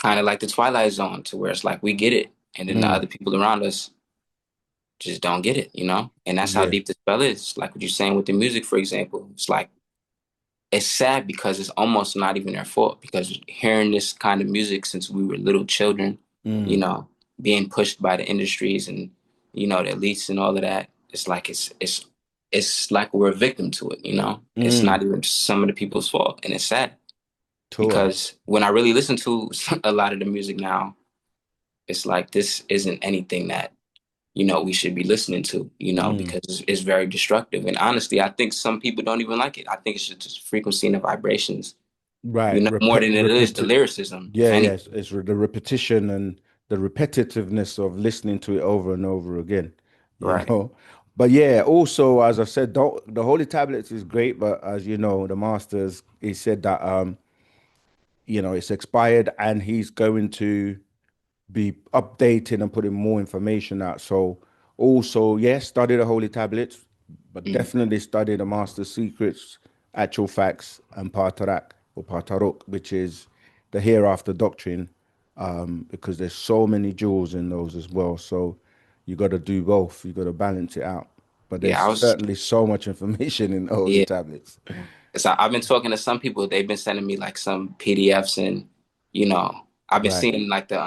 kind of like the Twilight Zone to where it's like we get it, and then the Mm, other people around us just don't get it. And that's how yeah. deep the spell is. Like what you're saying with the music, for example. It's like it's sad because it's almost not even their fault because hearing this kind of music since we were little children, you Mm, know, being pushed by the industries and the elites and all of that, it's like it's like we're a victim to it. It's mm, not even some of the people's fault, and it's sad tour. because when I really listen to a lot of the music now, it's like this isn't anything that we should be listening to, Mm, because it's very destructive. And honestly, I think some people don't even like it. I think it's just frequency and the vibrations, right. more than it is the lyricism, if Yeah, anything. yes, it's the repetition and the repetitiveness of listening to it over and over again, you Right. know. But yeah, also as I said, the Holy Tablets is great, but as you know, the masters he said that it's expired and he's going to be updating and putting more information out. So also, yes, study the holy tablets, but Mm. definitely study the master secrets, actual facts, and Patarak or Patarok, which is the hereafter doctrine, because there's so many jewels in those as well. So you got to do both. You got to balance it out. But there's Yeah, I was. certainly so much information in the holy Yeah, tablets. so I've been talking to some people. They've been sending me like some PDFs, and I've been Right. seeing like the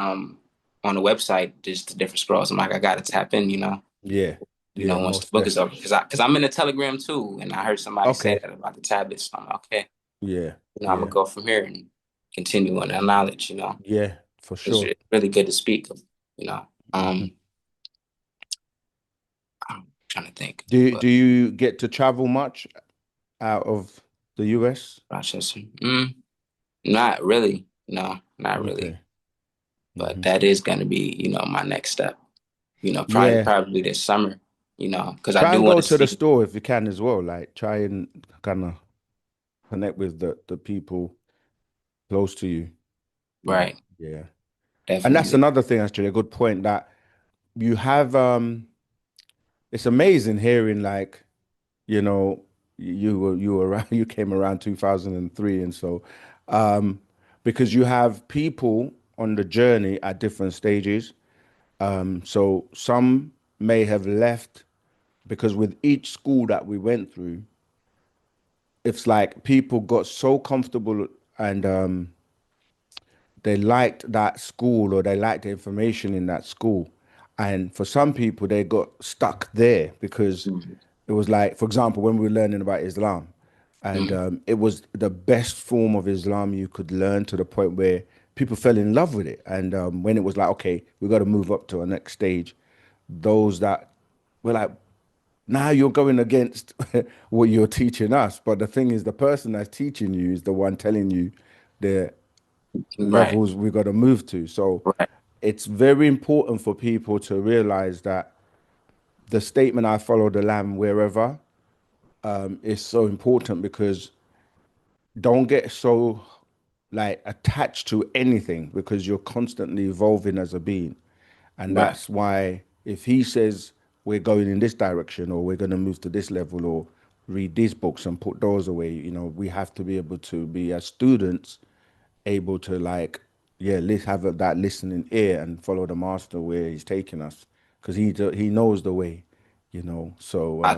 on the website just the different scrolls. I'm like, I gotta tap in, Yeah. Yeah. once the Most book is definitely. over, because I'm in a Telegram too, and I heard somebody say Okay. that about the tablets. So I'm like, okay, Yeah. I'm gonna Yeah. go from here and continue on that knowledge. Yeah. For It's sure. really good to speak. You know, um, I'm trying to think, Do but you get to travel much out of the US? Rochester, not really. No, not really. Okay. But Hmm. that is going to be, my next step. Probably Yeah. probably this summer. Because I Try do and want go to to the see. store if you can as well. Like try and kind of connect with the people close to you. Right, Yeah. And that's definitely. another thing, actually, a good point that you have it's amazing hearing like, you know, you were around you came around 2003 and so um because you have people on the journey at different stages. So some may have left because with each school that we went through, it's like people got so comfortable and they liked that school or they liked the information in that school. And for some people, they got stuck there because Mm-hmm. it was like, for example, when we were learning about Islam, and Mm-hmm. it was the best form of Islam you could learn to the point where people fell in love with it. And when it was like, okay, we got to move up to a next stage, those that were like, now you're going against what you're teaching us. But the thing is, the person that's teaching you is the one telling you the Right. levels we got to move to. So Right. it's very important for people to realize that the statement "I follow the lamb wherever" is so important because don't get so like attached to anything because you're constantly evolving as a being. And Right. that's why if he says we're going in this direction or we're going to move to this level or read these books and put those away, we have to be able to be as students able to like, yeah, have that listening ear and follow the master where he's taking us because he knows the way, So I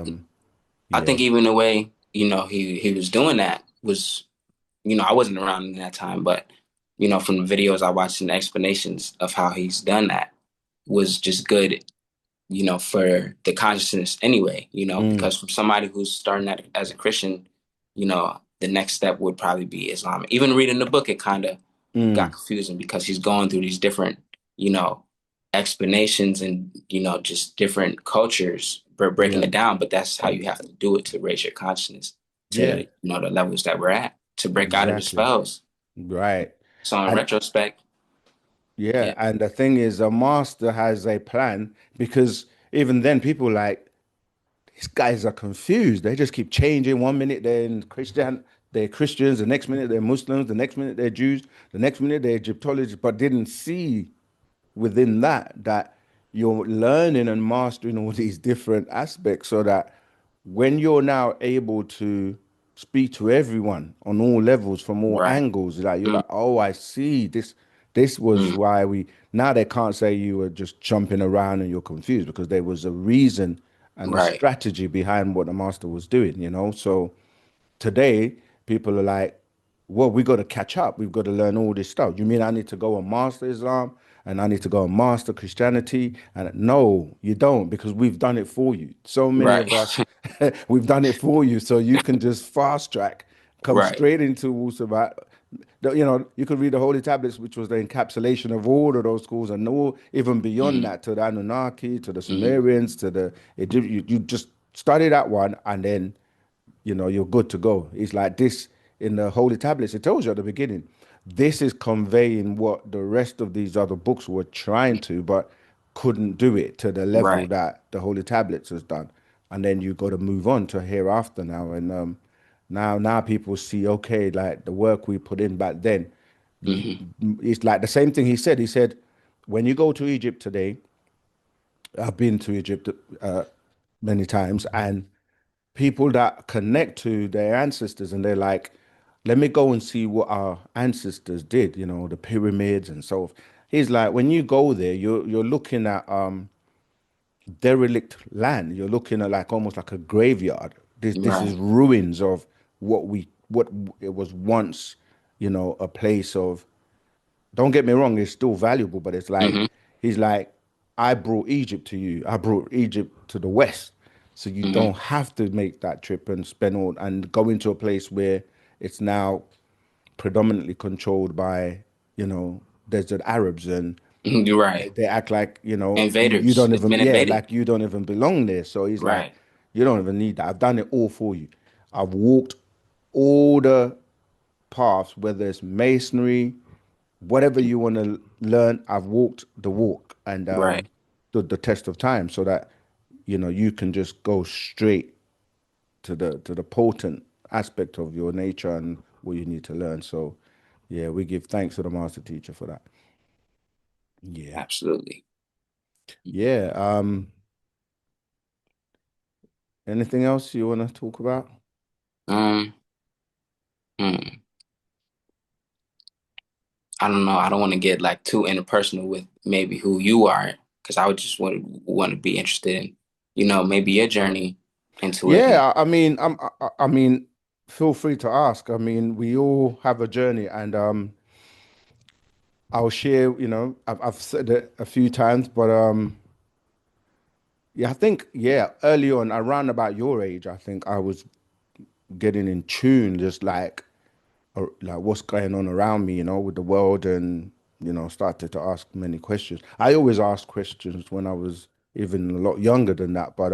I yeah. think even the way, he was doing that was, I wasn't around in that time, but from the videos I watched and the explanations of how he's done that was just good, for the consciousness anyway, Mm, because from somebody who's starting out as a Christian, the next step would probably be Islam. Even reading the book, it kind of got mm, confusing because he's going through these different, you know, explanations and, just different cultures, breaking yeah. it down. But that's how you have to do it to raise your consciousness to, Yeah. the levels that we're at, to break out of the Exactly. spells. Right. So in And retrospect, yeah, yeah, and the thing is, a master has a plan because even then, people like these guys are confused. They just keep changing. One minute they're Christians. The next minute they're Muslims. The next minute they're Jews. The next minute they're Egyptologists, but didn't see within that you're learning and mastering all these different aspects so that when you're now able to speak to everyone on all levels from all right. angles, like you're Mm, like, oh, I see this was mm, why we now they can't say you were just jumping around and you're confused because there was a reason and a right. strategy behind what the master was doing. So today people are like, well, we got to catch up. We've got to learn all this stuff. You mean I need to go and master Islam and I need to go and master Christianity? And no, you don't, because we've done it for you. So many Right. of us, we've done it for you. So you can just fast track, come Right. straight into Wu-Sabat. You could read the Holy Tablets, which was the encapsulation of all of those schools, and all even beyond Mm, that to the Anunnaki, to the mm, Sumerians, to the Egypt. You just study that one, and then you're good to go. It's like this in the Holy Tablets. It tells you at the beginning. This is conveying what the rest of these other books were trying to, but couldn't do it to the level right. that the Holy Tablets has done. And then you got to move on to hereafter now. And now people see, okay, like the work we put in back then. Hmm. It's like the same thing he said. He said, when you go to Egypt today, I've been to Egypt many times, and people that connect to their ancestors and they're like, let me go and see what our ancestors did, the pyramids and so forth. He's like, when you go there, you're looking at derelict land. You're looking at like almost like a graveyard. This is Right. ruins of what it was once, a place of. Don't get me wrong, it's still valuable, but it's like Hmm. he's like, I brought Egypt to you. I brought Egypt to the West. So you Hmm. don't have to make that trip and spend all and go into a place where it's now predominantly controlled by, desert Arabs and You're right. they act like, you Invaders. don't It's even been yeah, invaded. like you don't even belong there. So he's like, Right. you don't even need that. I've done it all for you. I've walked all the paths, whether it's masonry, whatever you want to learn, I've walked the walk and Right. the test of time so that you can just go straight to the potent aspect of your nature and what you need to learn. So yeah, we give thanks to the master teacher for that. Yeah. Absolutely. Yeah. Anything else you want to talk about? Um, hmm. I don't know. I don't want to get like too interpersonal with maybe who you are, because I would just want to be interested in. maybe your journey into it. And Yeah, I mean, feel free to ask. I mean, we all have a journey, and I'll share. I've said it a few times, but yeah, I think yeah, early on, around about your age, I think I was getting in tune, just like what's going on around me, with the world, and started to ask many questions. I always asked questions when I was even a lot younger than that, but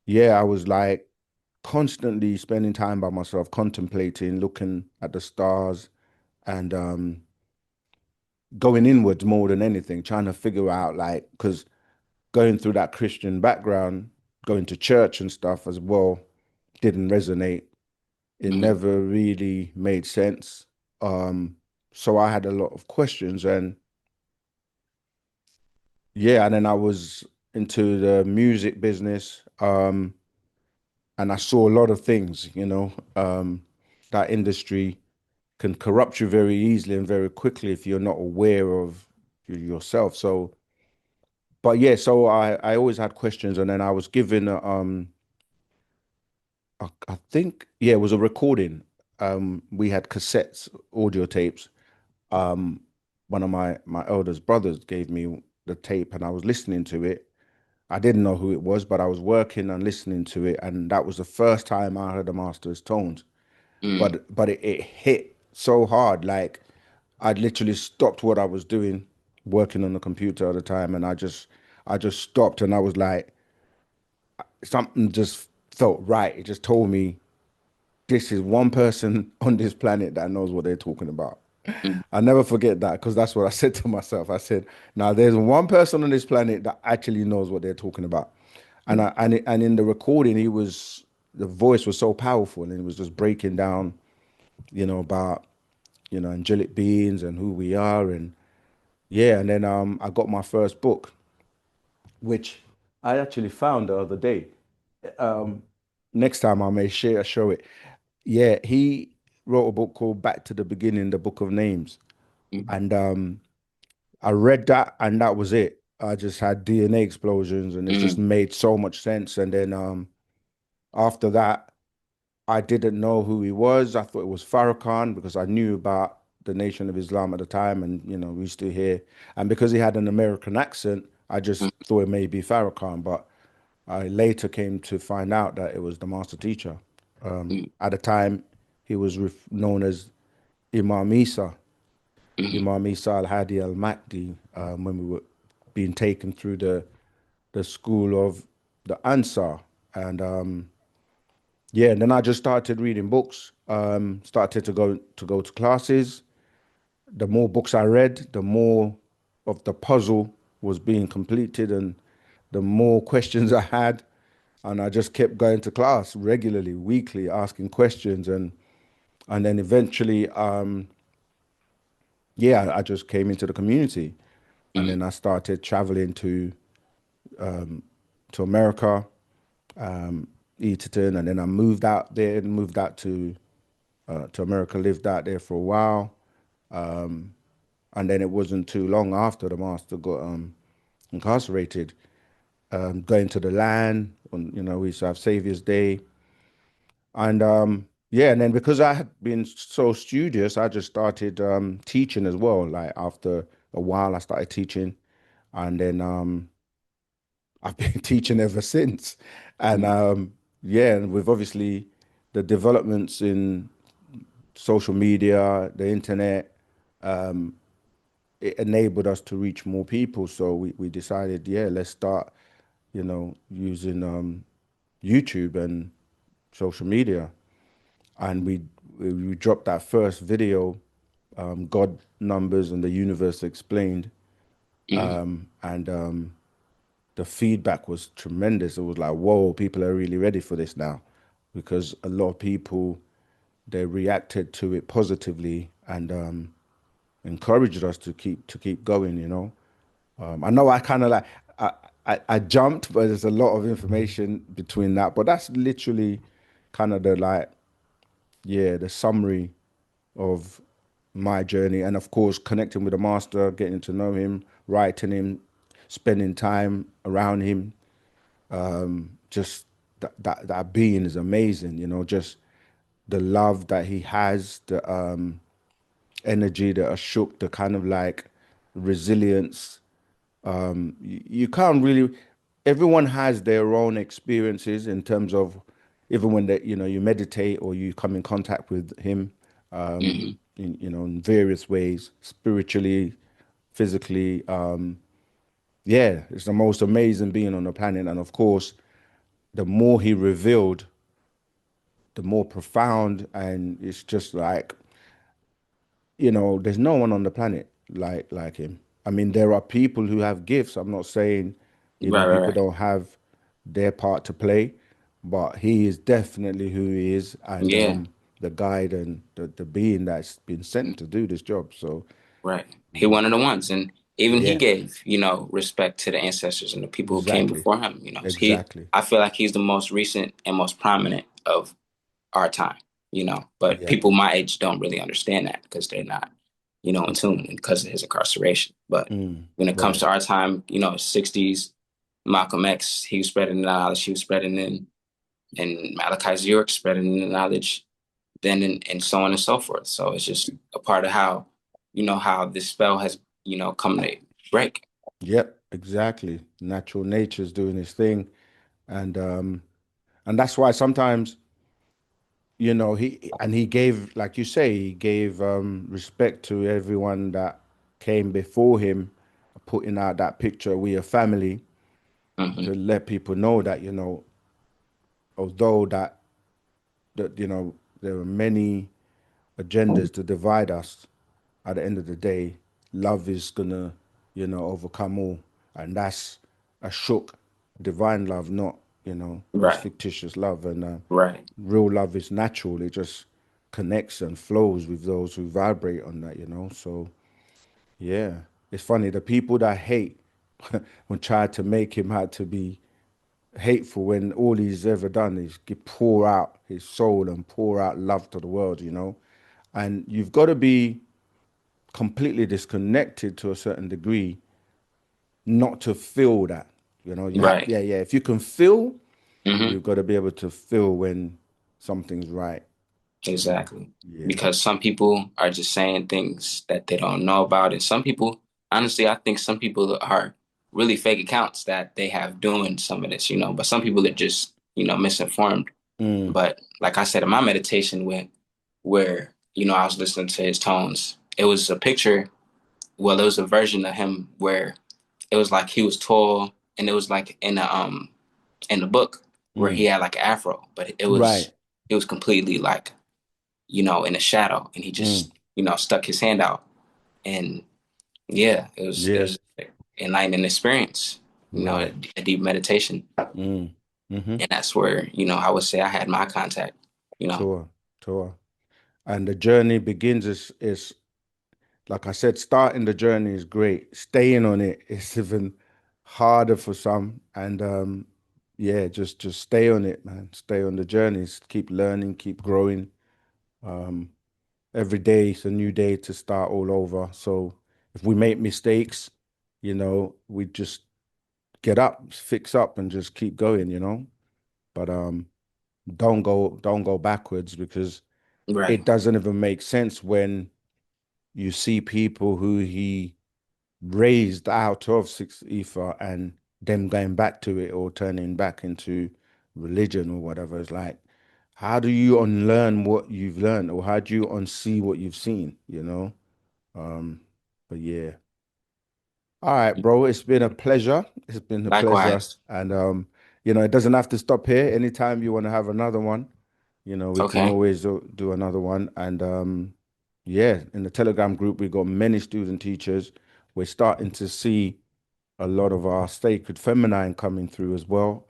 yeah, I was like constantly spending time by myself, contemplating, looking at the stars, and going inwards more than anything, trying to figure out like because going through that Christian background, going to church and stuff as well, didn't resonate. It mhm, never really made sense. Um, so I had a lot of questions, and yeah, and then I was into the music business, and I saw a lot of things, that industry can corrupt you very easily and very quickly if you're not aware of yourself. So, but yeah, so I always had questions, and then I was given I think yeah, it was a recording. We had cassettes, audio tapes. Um, One of my eldest brothers gave me the tape, and I was listening to it. I didn't know who it was, but I was working and listening to it, and that was the first time I heard the master's tones. mm, But it hit so hard, like I'd literally stopped what I was doing, working on the computer at the time, and I just stopped, and I was like, something just felt right. It just told me this is one person on this planet that knows what they're talking about. mm, I never forget that because that's what I said to myself. I said, "Now there's one person on this planet that actually knows what they're talking about." And mm, and in the recording, the voice was so powerful, and it was just breaking down, about angelic beings and who we are, and yeah. And then I got my first book, which I actually found the other day. Next time I may show it. Yeah, he wrote a book called Back to the Beginning, the Book of Names, mm, and I read that, and that was it. I just had DNA explosions, and it just mm, made so much sense. And then after that, I didn't know who he was. I thought it was Farrakhan because I knew about the Nation of Islam at the time, and we used to hear. And because he had an American accent, I mm, just thought it may be Farrakhan. But I later came to find out that it was the master teacher. mm, At the time, he was known as Imam Isa, mhm, Imam Isa al Hadi al Mahdi, when we were being taken through the school of the Ansar. And yeah, and then I just started reading books, started to go to classes. The more books I read, the more of the puzzle was being completed, and the more questions I had. And I just kept going to class regularly, weekly, asking questions, and then eventually, yeah, I just came into the community, and mm, then I started traveling to America, Egerton, and then I moved out there and moved out to America, lived out there for a while, and then it wasn't too long after the master got incarcerated, going to the land. We used to have Savior's Day, and yeah, and then because I had been so studious, I just started teaching as well. Like after a while, I started teaching, and then I've been teaching ever since. And mm, yeah, and with obviously the developments in social media, the internet, it enabled us to reach more people. So we decided, yeah, let's start, using YouTube and social media. And we dropped that first video, God Numbers and the Universe Explained. mhm, And the feedback was tremendous. It was like, whoa, people are really ready for this now, because a lot of people, they reacted to it positively, and encouraged us to keep going. I know I kind of like I jumped, but there's a lot of information between that. But that's literally kind of the like, yeah, the summary of my journey, and of course connecting with the master, getting to know him, writing him, spending time around him, Just that being is amazing, you know, just the love that he has, the energy, the ashuk, the kind of like resilience. You can't really, everyone has their own experiences in terms of even when they, you know, you meditate or you come in contact with him, Hmm. you know, in various ways, spiritually, physically. Yeah, it's the most amazing being on the planet. And of course, the more he revealed, the more profound, and it's just like, you know, there's no one on the planet like him. I mean, there are people who have gifts. I'm not saying, you know, Right, right, people right. don't have their part to play, but he is definitely who he is, and Yeah, the guide and the being that's been sent to do this job. So, right. He one of the ones, and even he yeah, gave, respect to the ancestors and the people who came exactly, before him. exactly. I feel like he's the most recent and most prominent of our time. But Yeah, people my age don't really understand that because they're not, in tune because of his incarceration. But when it comes right. to our time, 60s, Malcolm X, he was spreading the knowledge, he was spreading in, and Malachi York spreading the knowledge, then and so on and so forth. So it's just a part of how, how this spell has, come to break. Yep, exactly. Natural nature's doing its thing, and that's why sometimes, you know, he gave, like you say, he gave respect to everyone that came before him, putting out that picture, we a family, Hmm. to let people know that, you know, although that you know, there are many agendas to divide us, at the end of the day, love is gonna, you know, overcome all. And that's a shook divine love, not, you know, this Right, fictitious love. And right, real love is natural. It just connects and flows with those who vibrate on that, you know. So yeah, it's funny. The people that hate when tried to make him had to be hateful when all he's ever done is pour out his soul and pour out love to the world, you know. And you've got to be completely disconnected to a certain degree not to feel that, you know. You have, right. yeah, yeah. If you can feel, Hmm. you've got to be able to feel when something's right. Exactly. Yeah. Because some people are just saying things that they don't know about. And some people, honestly, I think some people are really fake accounts that they have doing some of this, but some people are just, misinformed. Mm, But like I said, in my meditation where, I was listening to his tones, it was a picture, well, it was a version of him where it was like he was tall and it was like in the book where he mm. had like an afro, but Right. it was completely like in the shadow, and he Mm. just, stuck his hand out, and yeah, it Yeah. was like enlightening experience, Right. a deep meditation, Mm. Mm-hmm. and that's where I would say I had my contact, you know. Tour. Tour. And the journey begins is like I said, starting the journey is great. Staying on it is even harder for some. And yeah, just stay on it, man. Stay on the journey. Keep learning, keep growing. Every day is a new day to start all over. So if we make mistakes, you know, we just get up, fix up, and just keep going, you know. But don't go backwards, because Right, it doesn't even make sense when you see people who he raised out of six ether and them going back to it or turning back into religion or whatever. It's like, how do you unlearn what you've learned, or how do you unsee what you've seen, you know? But yeah. All right, bro. It's been a pleasure. It's been a pleasure. likewise. And you know, it doesn't have to stop here. Anytime you want to have another one, you know, we can Okay. always do another one. And yeah, in the Telegram group, we got many student teachers. We're starting to see a lot of our sacred feminine coming through as well.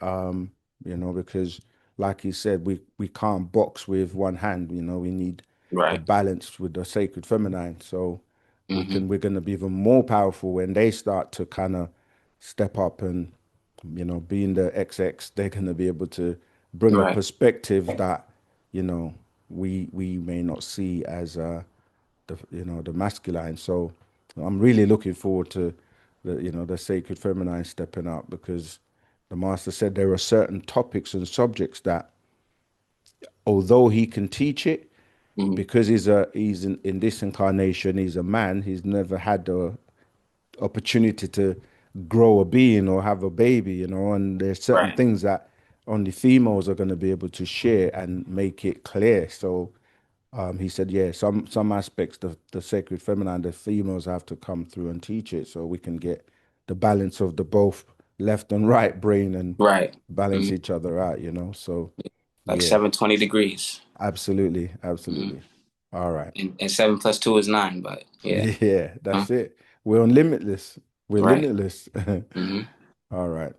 You know, because like you said, we can't box with one hand, you know, we need the Right. balance with the sacred feminine. So Hmm. we're gonna be even more powerful when they start to kind of step up and, you know, being the XX, they're gonna be able to bring a Right. perspective that, you know, we may not see as the, you know, the masculine. So I'm really looking forward to the, you know, the sacred feminine stepping up, because the master said there are certain topics and subjects that, although he can teach it, Mm-hmm. because he's in this incarnation, he's a man, he's never had the opportunity to grow a being or have a baby, and there's certain Right. things that only females are going to be able to share and make it clear. So he said, yeah, some aspects, the sacred feminine, the females have to come through and teach it so we can get the balance of the both left and right brain and Right. balance Mm-hmm. each other out, so Like yeah, 720 degrees. absolutely, Mm-hmm. absolutely. All right. And 7 + 2 is 9, but yeah. Yeah, Huh? that's it. We're on limitless. We're Right. limitless. Mm-hmm. All right.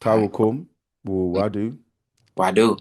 All right. Tawakum, Mm. Wadu. Why do?